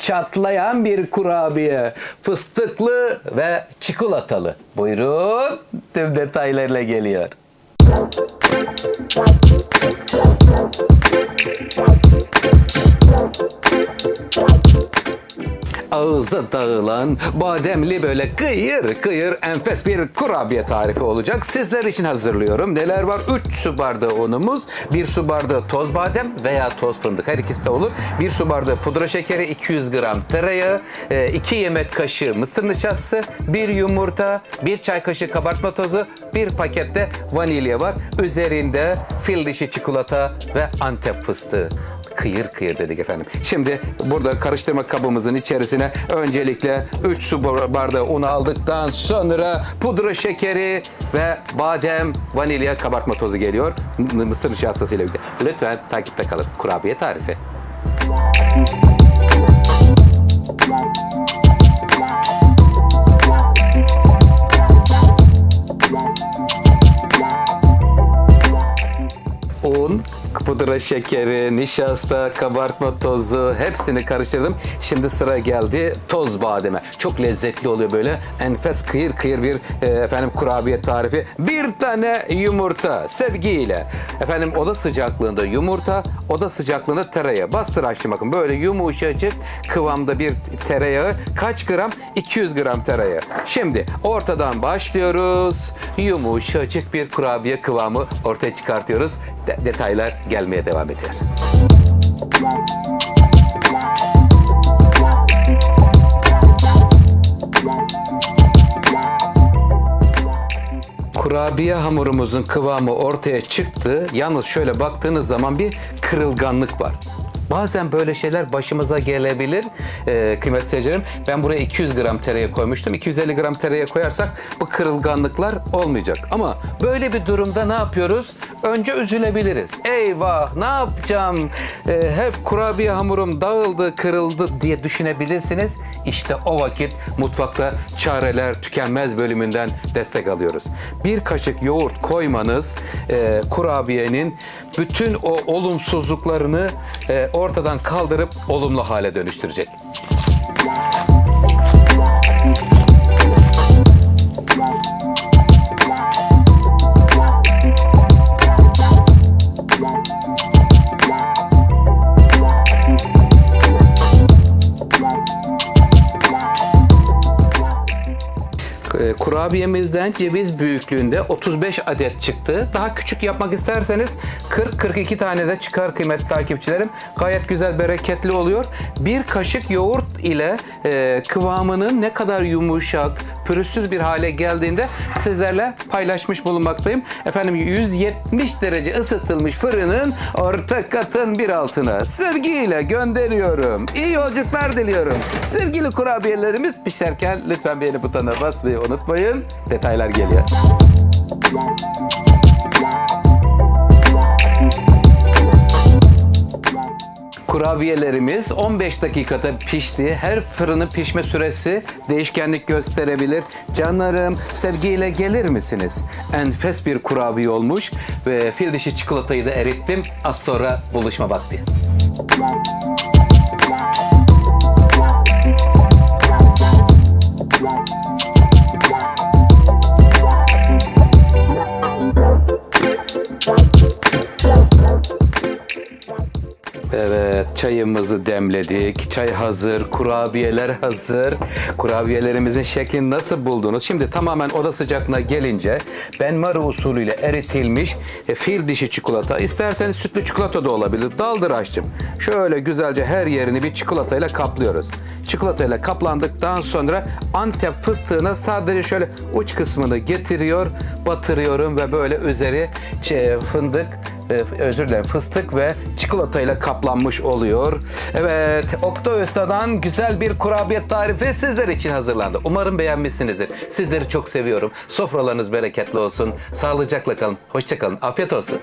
çatlayan bir kurabiye. Fıstıklı ve çikolatalı. Buyurun, tüm detaylarıyla geliyor. Ağızda dağılan, bademli böyle kıyır kıyır enfes bir kurabiye tarifi olacak. Sizler için hazırlıyorum. Neler var? 3 su bardağı unumuz, 1 su bardağı toz badem veya toz fındık. Her ikisi de olur. 1 su bardağı pudra şekeri, 200 gram tereyağı, 2 yemek kaşığı mısır nişastası, 1 yumurta, 1 çay kaşığı kabartma tozu, 1 pakette vanilya var. Üzerinde fil dişi çikolata ve Antep fıstığı. Kıyır kıyır dedik efendim. Şimdi burada karıştırma kabımızın içerisine öncelikle 3 su bardağı unu aldıktan sonra pudra şekeri ve badem, vanilya, kabartma tozu geliyor. Mısır nişastası ile birlikte. Lütfen takipte kalın. Kurabiye tarifi. Un, pudra şekeri, nişasta, kabartma tozu hepsini karıştırdım. Şimdi sıra geldi toz bademe. Çok lezzetli oluyor böyle. Enfes kıyır kıyır bir kurabiye tarifi. 1 tane yumurta sevgiyle. Efendim oda sıcaklığında yumurta, oda sıcaklığında tereyağı. Bastır açtım bakın böyle yumuşacık kıvamda bir tereyağı. Kaç gram? 200 gram tereyağı. Şimdi ortadan başlıyoruz. Yumuşacık bir kurabiye kıvamı ortaya çıkartıyoruz. Detaylar gelmeye devam ediyor. Kurabiye hamurumuzun kıvamı ortaya çıktı. Yalnız şöyle baktığınız zaman bir kırılganlık var. Bazen böyle şeyler başımıza gelebilir kıymetli seyircilerim. Ben buraya 200 gram tereyağı koymuştum. 250 gram tereyağı koyarsak bu kırılganlıklar olmayacak. Ama böyle bir durumda ne yapıyoruz? Önce üzülebiliriz. Eyvah ne yapacağım? Hep kurabiye hamurum dağıldı, kırıldı diye düşünebilirsiniz. İşte o vakit mutfakta çareler tükenmez bölümünden destek alıyoruz. 1 kaşık yoğurt koymanız kurabiyenin bütün o olumsuzluklarını ortadan kaldırıp olumlu hale dönüştürecek. Kurabiyemizden ceviz büyüklüğünde 35 adet çıktı. Daha küçük yapmak isterseniz 40-42 tane de çıkar kıymetli takipçilerim. Gayet güzel, bereketli oluyor. 1 kaşık yoğurt ile kıvamının ne kadar yumuşak, pürüzsüz bir hale geldiğinde sizlerle paylaşmış bulunmaktayım. Efendim 170 derece ısıtılmış fırının orta katın bir altına sevgiyle gönderiyorum. İyi yolculuklar diliyorum. Sevgili kurabiyelerimiz pişerken lütfen beğeni butonuna basmayı unutmayın. Detaylar geliyor. Kurabiyelerimiz 15 dakikada pişti. Her fırının pişme süresi değişkenlik gösterebilir. Canlarım sevgiyle gelir misiniz? Enfes bir kurabiye olmuş ve fil dişi çikolatayı da erittim. Az sonra buluşma vakti. Evet, çayımızı demledik. Çay hazır, kurabiyeler hazır. Kurabiyelerimizin şeklini nasıl buldunuz? Şimdi tamamen oda sıcaklığına gelince benmari usulüyle eritilmiş fil dişi çikolata. İsterseniz sütlü çikolata da olabilir. Daldıraççım. Şöyle güzelce her yerini bir çikolatayla kaplıyoruz. Çikolatayla kaplandıktan sonra Antep fıstığına sadece şöyle uç kısmını getiriyor, batırıyorum ve böyle üzeri fıstık ve çikolatayla kaplanmış oluyor. Evet, Oktay Usta'dan güzel bir kurabiye tarifi sizler için hazırlandı. Umarım beğenmişsinizdir. Sizleri çok seviyorum. Sofralarınız bereketli olsun. Sağlıcakla kalın. Hoşça kalın. Afiyet olsun.